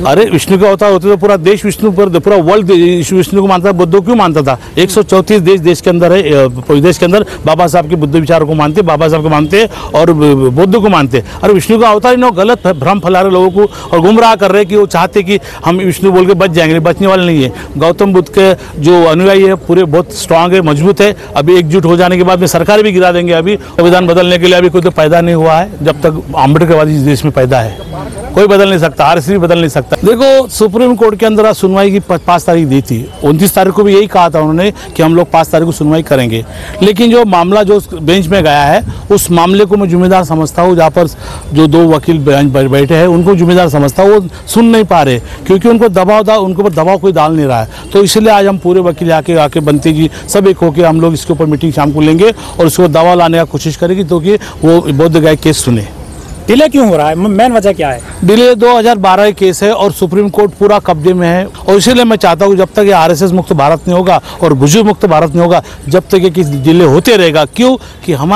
अरे विष्णु का अवतार होते तो पूरा देश विष्णु पर, पूरा वर्ल्ड विष्णु को मानता था, बुद्ध क्यों मानता था? 134 देश के अंदर है, देश के अंदर बाबा साहब के बुद्ध विचारों को मानते, बाबा साहब को मानते और बुद्ध को मानते। अरे विष्णु का अवतार इन गलत भ्रम फैला रहे लोगों को और गुमराह कर रहे कि वो चाहते कि हम विष्णु बोल के बच जाएंगे, बचने वाले नहीं है। गौतम बुद्ध के जो अनुयायी है पूरे बहुत स्ट्रांग है, मजबूत है। अभी एकजुट हो जाने के बाद में सरकार भी गिरा देंगे। अभी संविधान बदलने के लिए अभी कोई तो पैदा नहीं हुआ है, जब तक अम्बेडकरवादी इस देश में पैदा है कोई बदल नहीं सकता, आरएसएस भी बदल नहीं सकता। देखो सुप्रीम कोर्ट के अंदर सुनवाई की 5 तारीख दी थी, 29 तारीख को भी यही कहा था उन्होंने कि हम लोग 5 तारीख को सुनवाई करेंगे। लेकिन जो मामला जो बेंच में गया है उस मामले को मैं जिम्मेदार समझता हूँ। जहाँ पर जो 2 वकील बैठे हैं उनको जिम्मेदार समझता हूँ, वो सुन नहीं पा रहे क्योंकि उनको उनके ऊपर दबाव कोई डाल नहीं रहा है। तो इसलिए आज हम पूरे वकील आके बनते जी सब एक होकर हम लोग इसके ऊपर मीटिंग शाम को लेंगे और उसको दबाव लाने का कोशिश करेगी तो कि वो बोध गया केस सुने। डिले क्यों हो रहा है, मेन वजह क्या है? डिले 2012 केस है और सुप्रीम कोर्ट पूरा कब्जे में है और इसीलिए मैं चाहता हूँ जब तक ये आरएसएस मुक्त भारत नहीं होगा और बुजुर्ग मुक्त भारत नहीं होगा जब तक ये डिले होते रहेगा। क्यों कि हम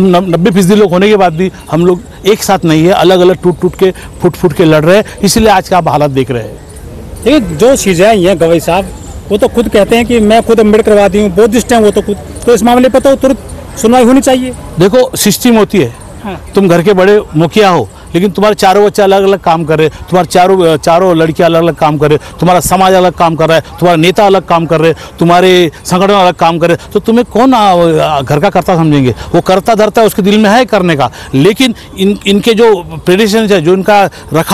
90% लोग होने के बाद भी हम लोग एक साथ नहीं है, अलग अलग टूट के फुट के लड़ रहे हैं। इसीलिए आज का आप हालात देख रहे हैं। देखिए जो चीज़ें हैं गवई साहब वो तो खुद कहते हैं कि मैं खुद अम्बेडकरवादी हूँ, बुद्धिस्ट हैं वो तो खुद, तो इस मामले पर तो तुरंत सुनवाई होनी चाहिए। देखो सिस्टम होती है, तुम घर के बड़े मुखिया हो लेकिन तुम्हारे चारों बच्चे अलग अलग काम कर रहे, तुम्हारे चारों लड़कियां अलग अलग काम कर रहे, तुम्हारा समाज अलग काम कर रहा है, तुम्हारा नेता अलग काम कर रहे, तुम्हारे संगठन अलग काम कर रहे, तो तुम्हें कौन घर का कर्ता समझेंगे? वो करता धरता है, उसके दिल में है करने का, लेकिन इनके जो प्रेडिशन है, जो इनका राख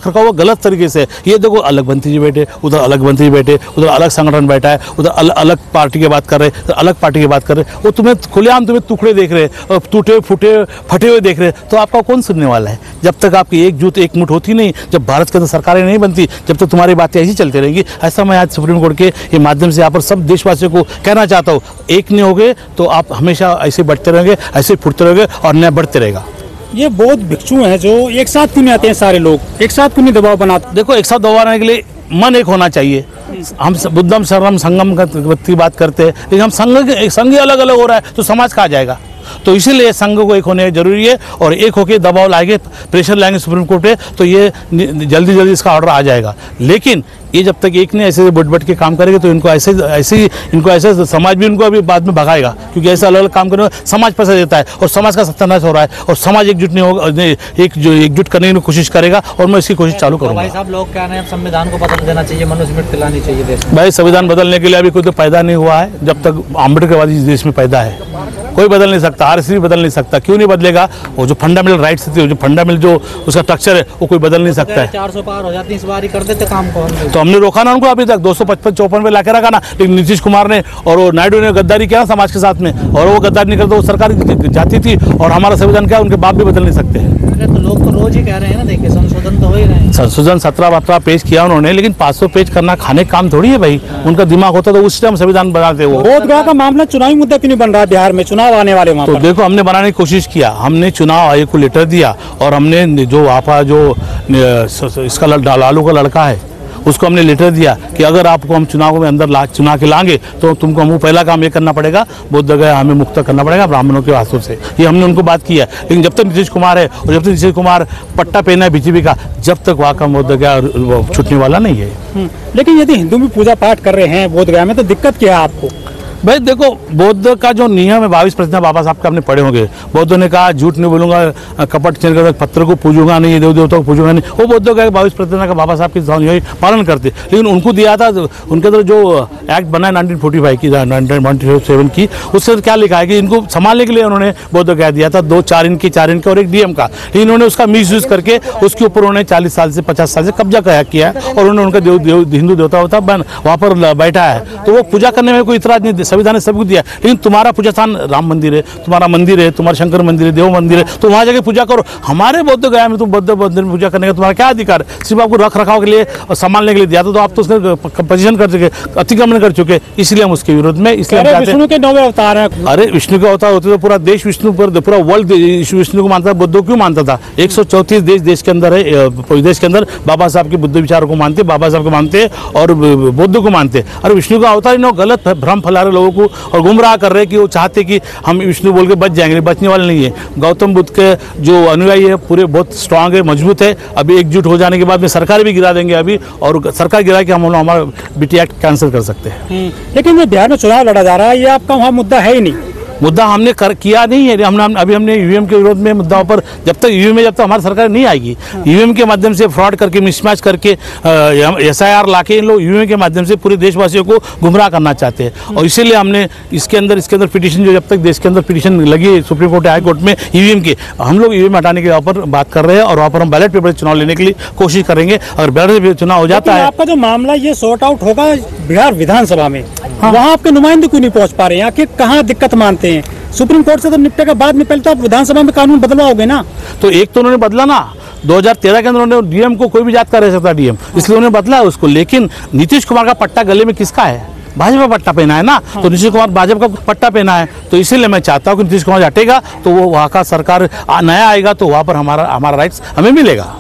रखाव वो गलत तरीके से। ये देखो अलग बंती जी बैठे, उधर अलग बंती जी बैठे, उधर अलग संगठन बैठा है, उधर अलग पार्टी की बात कर रहे, अलग पार्टी की बात कर रहे। वो तुम्हें खुलेआम तुम्हें टुकड़े देख रहे, टूटे फटे हुए देख रहे, तो आपका कौन सुनने वाला है? जब तक आपकी एकजुट एकमुठ होती नहीं, जब भारत के अंदर सरकारें नहीं बनती, जब तक तुम्हारी बातें ऐसी चलती रहेंगी। ऐसा मैं आज सुप्रीम कोर्ट के ये माध्यम से यहाँ पर सब देशवासियों को कहना चाहता हूँ, एक नहीं होगे तो आप हमेशा ऐसे बढ़ते रहेंगे, ऐसे फुटते रहेंगे और न्याय बढ़ते रहेगा। ये बहुत भिक्षु हैं जो एक साथ क्यों नहीं आते हैं? सारे लोग एक साथ क्यों नहीं दबाव बनाते? देखो एक साथ दबाने के लिए मन एक होना चाहिए। हम बुद्धम शरणम संगम की बात करते हैं, लेकिन हम संघ अलग अलग हो रहा है तो समाज कहाँ जाएगा? तो इसीलिए संघ को एक होने जरूरी है और एक होकर दबाव लाएंगे, प्रेशर लाएंगे सुप्रीम कोर्ट पे तो ये जल्दी इसका ऑर्डर आ जाएगा। लेकिन ये जब तक एक नहीं ऐसे बट के काम करेंगे तो इनको ऐसे समाज भी इनको अभी बाद में भगाएगा, क्योंकि ऐसे अलग अलग काम करने में समाज पैसा देता है और समाज का सत्यानाश हो रहा है और समाज एकजुट नहीं होगा, एकजुट करने की कोशिश करेगा और मैं इसकी कोशिश चालू करूँगा। भाई साहब लोग कह रहे हैं संविधान को बदल देना चाहिए, मनुस्मृति लानी चाहिए देश में। भाई संविधान बदलने के लिए अभी कोई तो पैदा नहीं हुआ है, जब तक अम्बेडकरवादी इस देश में पैदा है कोई बदल नहीं सकता, आरएसएस भी बदल नहीं सकता। क्यों नहीं बदलेगा? वो जो फंडामेंटल राइट्स थे, जो फंडामेंटल जो उसका स्ट्रक्चर है वो कोई बदल नहीं सकता है। 400 पार हो जाती, इस बार ही कर देते काम को। तो हमने रोका ना उनको, अभी तक 255-54 पे लाके रखा ना, लेकिन नीतीश कुमार ने और वो नायडू ने गद्दारी किया समाज के साथ में, और वो गद्दारी नहीं करते वो सरकार जाती थी और हमारा संविधान क्या उनके बाप भी बदल नहीं सकते हैं। तो लोग तो रोज ही कह रहे हैं ना, देखिए संशोधन तो हो ही रहे हैं। संशोधन 17 पेज किया उन्होंने, लेकिन 500 पेज करना खाने काम थोड़ी है भाई। उनका दिमाग होता तो उस टाइम संविधान बनाते। वो बोधगया का मामला चुनावी मुद्दा क्यों नहीं बन रहा है? बिहार में चुनाव आने वाले वहाँ तो देखो हमने बनाने की कोशिश किया, हमने चुनाव आयोग को लेटर दिया और हमने जो आपका जो इसका लालू का लड़का है उसको हमने लेटर दिया कि अगर आपको हम चुनाव में अंदर चुना के लाएंगे तो तुमको हम पहला काम ये करना पड़ेगा, बोधगया हमें मुक्त करना पड़ेगा ब्राह्मणों के हाथों से। ये हमने उनको बात किया, लेकिन जब तक नीतीश कुमार है और जब तक नीतीश कुमार पट्टा पहना है बीजेपी का, जब तक वहाँ का बोधगया छूटने वाला नहीं है। लेकिन यदि हिंदू भी पूजा पाठ कर रहे हैं बोधगया में तो दिक्कत क्या है आपको? भाई देखो बौद्ध का जो नियम है 22% बाबा साहब का आपने पढ़े होंगे। बौद्धों ने कहा झूठ नहीं बोलूंगा, कपट चेन कर पत्थर को पूजूंगा नहीं, देव देवताओं को पूजूंगा नहीं। वो बौद्धों का 22% का बाबा साहब की पालन करते, लेकिन उनको दिया था उनके अंदर जो एक्ट बना है 1945 की 1947 की, उससे क्या लिखा है कि इनको संभालने के लिए उन्होंने बौद्ध कह दिया था 2 4 इनके 4 इनके और 1 डीएम का, लेकिन उन्होंने उसका मिस यूज करके उसके ऊपर उन्होंने 40 साल से 50 साल से कब्जा किया और उन्होंने उनका हिंदू देवता होता वहाँ पर बैठा है। तो वो पूजा करने में कोई इतराज नहीं, संविधान ने सबको दिया, लेकिन तुम्हारा पूजा स्थान राम मंदिर है, तुम्हारा मंदिर है, तुम्हारा शंकर मंदिर है, देव मंदिर है, तो वहाँ जाके पूजा करो। हमारे बौद्ध गया में तुम बौद्ध मंदिर में पूजा करने का तुम्हारा क्या अधिकार है? सिर्फ आपको रख रखाव के लिए और संभालने के लिए दिया था, तो आप तो उसका पोजीशन कर चुके, अतिक्रमण कर चुके, इसलिए हम उसके विरोध में। इसलिए विष्णु के 9वें अवतार है। अरे विष्णु के अवतार होते तो पूरा देश विष्णु पर, पूरा वर्ल्ड विष्णु को मानता था, बुद्ध क्यों मानता था? 134 देश के अंदर है, देश के अंदर बाबा साहब के बुद्ध विचारों को मानते, बाबा साहब को मानते और बुद्ध को मानते। अरे विष्णु का अवतार इन गलत भ्रम फैला रहे लोगों लोगों को और गुमराह कर रहे हैं कि वो चाहते कि हम विष्णु बोल के बच जाएंगे, बचने वाले नहीं है। गौतम बुद्ध के जो अनुयायी है पूरे बहुत स्ट्रांग है, मजबूत है। अभी एकजुट हो जाने के बाद में सरकार भी गिरा देंगे अभी, और सरकार गिरा के हम हमारा BT एक्ट कैंसिल कर सकते हैं। लेकिन ये बिहार में चुनाव लड़ा जा रहा है, ये आपका वहाँ मुद्दा है ही नहीं। मुद्दा हमने किया नहीं है। हमने ईवीएम के विरोध में मुद्दाओं पर जब तक हमारी सरकार नहीं आएगी, ईवीएम के माध्यम से फ्रॉड करके मिसमैच करके SIR लाके इन लोग ईवीएम के माध्यम से पूरे देशवासियों को गुमराह करना चाहते हैं। और इसीलिए हमने इसके अंदर पिटीशन, जो जब तक देश के अंदर पिटीशन लगी है सुप्रीम कोर्ट हाई कोर्ट में ईवीएम की, हम लोग ईवीएम हटाने के ऊपर बात कर रहे हैं और वहाँ पर हम बैलेट पेपर से चुनाव लेने के लिए कोशिश करेंगे। अगर बैलेट पेपर चुनाव हो जाता है, आपका जो मामला ये सॉर्ट आउट होगा बिहार विधानसभा में, वहाँ आपके नुमाइंदे क्यों नहीं पहुँच पा रहे हैं? आखिर कहाँ दिक्कत मानते हैं? सुप्रीम कोर्ट से तो निपटेगा, बाद में पहले तो आप विधानसभा में कानून बदलवाओगे ना। तो एक तो उन्होंने बदला ना, 2013 के अंदर उन्होंने डीएम को कोई भी जात का रह सकता डीएम, इसलिए उन्होंने बदला है उसको। लेकिन नीतीश कुमार का पट्टा गले में किसका है? भाजपा पट्टा पहना है ना। तो नीतीश कुमार भाजपा का पट्टा पहना है, तो इसीलिए मैं चाहता हूँ कि नीतीश कुमार हटेगा तो वो वहाँ का सरकार नया आएगा, तो वहाँ पर हमारा राइट्स हमें मिलेगा।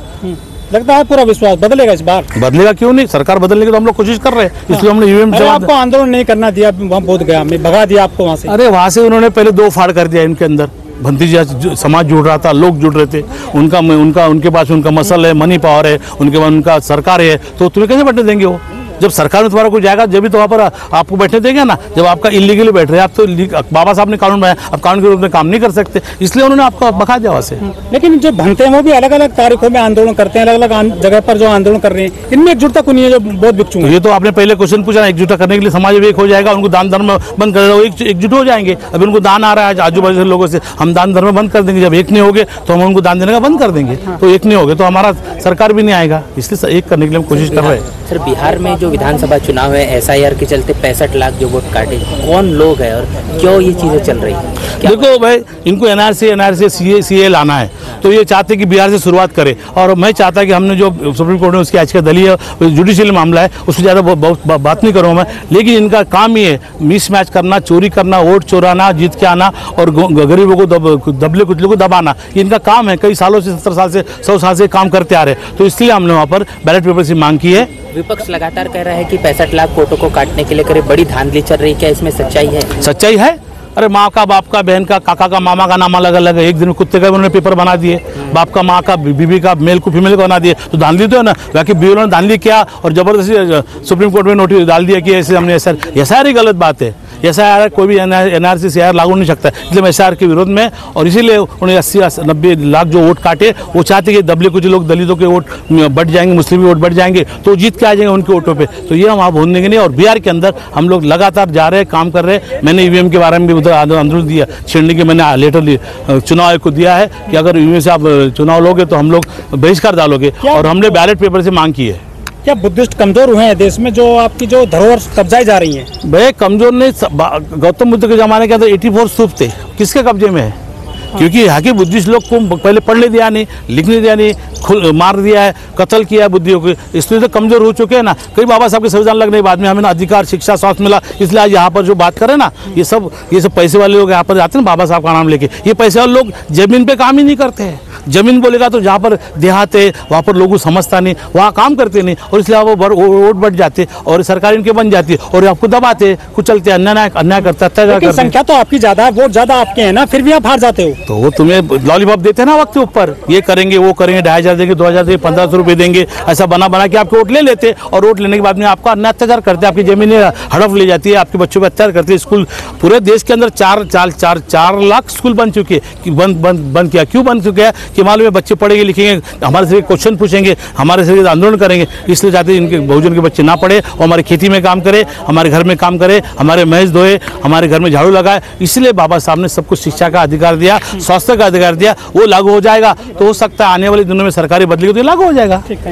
लगता है पूरा विश्वास बदलेगा इस बार? बदलेगा क्यों नहीं, सरकार बदलने की तो हम लोग कोशिश कर रहे हैं, इसलिए हमने ईवीएम से। आपको आंदोलन नहीं करना दिया वहाँ बोधगया में, भगा दिया आपको वहाँ से? अरे वहाँ से उन्होंने पहले 2 फाड़ कर दिया इनके अंदर। भंतीजा समाज जुड़ रहा था, लोग जुड़ रहे थे, उनके पास उनका मसल है, मनी पावर है, उनके पास उनका सरकार है, तो तुम्हें कैसे बैठने देंगे वो? जब सरकार में तुम्हारा कोई जाएगा जब भी तो वहाँ पर आपको बैठने देंगे ना। जब आपका इलीगली बैठ रहे हैं आप, तो बाबा साहब ने कानून बनाया, अब कानून के रूप में काम नहीं कर सकते, इसलिए उन्होंने आपको भगा दिया वहाँ से। लेकिन जो भंते हैं वो भी अलग अलग तारीखों में आंदोलन करते हैं, अलग अलग जगह पर जो आंदोलन कर रहे हैं, इनमें एकजुटता क्यों नहीं है? जो बहुत भिक्षु ये तो आपने पहले क्वेश्चन पूछा, एकजुटता करने के लिए समाज एक हो जाएगा, उनको दान धर्म बंद कर देगा, एकजुट हो जाएंगे। अभी उनको दान आ रहा है आजू बाजू लोगों से, हम दान धर्म बंद कर देंगे। जब एक नहीं होगे तो हम उनको दान देने का बंद कर देंगे, तो एक नहीं होगे तो हमारा सरकार भी नहीं आएगा, इसलिए एक करने के लिए हम कोशिश कर रहे हैं। सर, बिहार में जो विधानसभा चुनाव है, SIR के चलते 65 लाख जो वोट काटे, कौन लोग हैं और क्यों ये चीजें चल रही हैं? देखो भाई, इनको NRC CA लाना है, तो ये चाहते कि बिहार से शुरुआत करे। और मैं चाहता कि हमने जो सुप्रीम कोर्ट में उसकी आज का दलीय जुडिशियल मामला है, उससे ज़्यादा बात नहीं करूँगा मैं। लेकिन इनका काम ये है मिसमैच करना, चोरी करना, वोट चोराना, जीत के आना और गरीबों को दबले कुचले को दबाना, इनका काम है। कई सालों से 70 साल से 100 साल से काम करते आ रहे हैं, तो इसलिए हमने वहाँ पर बैलेट पेपर से मांग की है। विपक्ष लगातार कह रहा है कि 65 लाख वोटों को काटने के लिए करीब बड़ी धांधली चल रही है, क्या इसमें सच्चाई है? सच्चाई है। अरे माँ का, बाप का, बहन का, काका का, मामा का नाम अलग अलग है। एक दिन कुत्ते का उन्होंने पेपर बना दिए, बाप का, माँ का, बीबी का, मेल को फीमेल को बना दिए, तो धांधली तो है ना। बाकी बीवी ने धांधली किया और जबरदस्ती सुप्रीम कोर्ट में नोटिस डाल दिया कि ऐसे हमने SIR ही गलत बात है। SIR कोई भी NRC CIR लागू नहीं सकता, इसलिए मैं SIR के विरोध में। और इसीलिए उन्हें 80-90 लाख जो वोट काटे, वो चाहते कि दबले कुछ लोग, दलितों के वोट बढ़ जाएंगे, मुस्लिम वोट बढ़ जाएंगे, तो जीत के आ जाएंगे उनके वोटों पे। तो ये हम आप होने के नहीं। और बिहार के अंदर हम लोग लगातार जा रहे हैं, काम कर रहे हैं। मैंने ईवीएम के बारे में भी उधर आंदोलन दिया, छेड़ने के मैंने लेटर चुनाव आयोग को दिया है कि अगर ईवीएम से आप चुनाव लोगे तो हम लोग बहिष्कार डालोगे, और हमने बैलेट पेपर से मांग की है। क्या बुद्धिस्ट कमजोर हुए हैं देश में, जो आपकी जो धरोहर कब्जाई जा रही है? भाई कमजोर नहीं, गौतम बुद्ध के जमाने के अंदर 84 स्तूप थे, किसके कब्जे में है? क्योंकि यहाँ के बुद्धिस्ट लोग को पहले पढ़ने दिया नहीं, लिखने दिया नहीं, मार दिया है, कत्ल किया है बुद्धियों को, इसलिए तो कमजोर हो चुके हैं ना। कई बाबा साहब के संविधान लगने के बाद में हमें ना अधिकार, शिक्षा, स्वास्थ्य मिला, इसलिए आज यहाँ पर जो बात करें ना, ये सब पैसे वाले लोग यहाँ पर जाते हैं बाबा साहब का नाम लेके। ये पैसे वाले लोग जमीन पे काम ही नहीं करते हैं। जमीन बोलेगा तो जहाँ पर देहात है वहाँ पर लोगों समझता नहीं, वहाँ काम करते नहीं, और इसलिए वो वोट बढ़ जाते और सरकार इनके बन जाती है और आपको दबाते, कुचलते, अन्याय करते, अत्याचार करते। संख्या तो आपकी ज्यादा है, वोट ज्यादा आपके हैं ना, फिर भी आप हार जाते हो। तो वो तुम्हें लॉलीपॉप देते हैं ना वक्त के ऊपर, ये करेंगे, वो करेंगे, 2500 देंगे, 2000 देंगे, 1500 रुपये देंगे, ऐसा बना के आपके वोट ले लेते, और वोट लेने के बाद में आपका अन्याय अत्याचार करते, आपकी जमीनें हड़प ले जाती है, आपके बच्चों पर अत्याचार करते हैं। स्कूल पूरे देश के अंदर 4 लाख स्कूल बन चुके, बंद किया। क्यों बंद चुके हैं? कि मालूम है बच्चे पढ़ेंगे लिखेंगे, हमारे से क्वेश्चन पूछेंगे, हमारे से आंदोलन करेंगे, इसलिए चाहते हैं इनके बहुजन के बच्चे ना पढ़े और हमारी खेती में काम करे, हमारे घर में काम करे, हमारे महज धोए, हमारे घर में झाड़ू लगाए। इसलिए बाबा साहब ने सबको शिक्षा का अधिकार दिया, स्वास्थ्य का अधिकार दिया, वो लागू हो जाएगा। तो हो सकता है आने वाले दिनों में सरकारी बदली तो लागू हो जाएगा।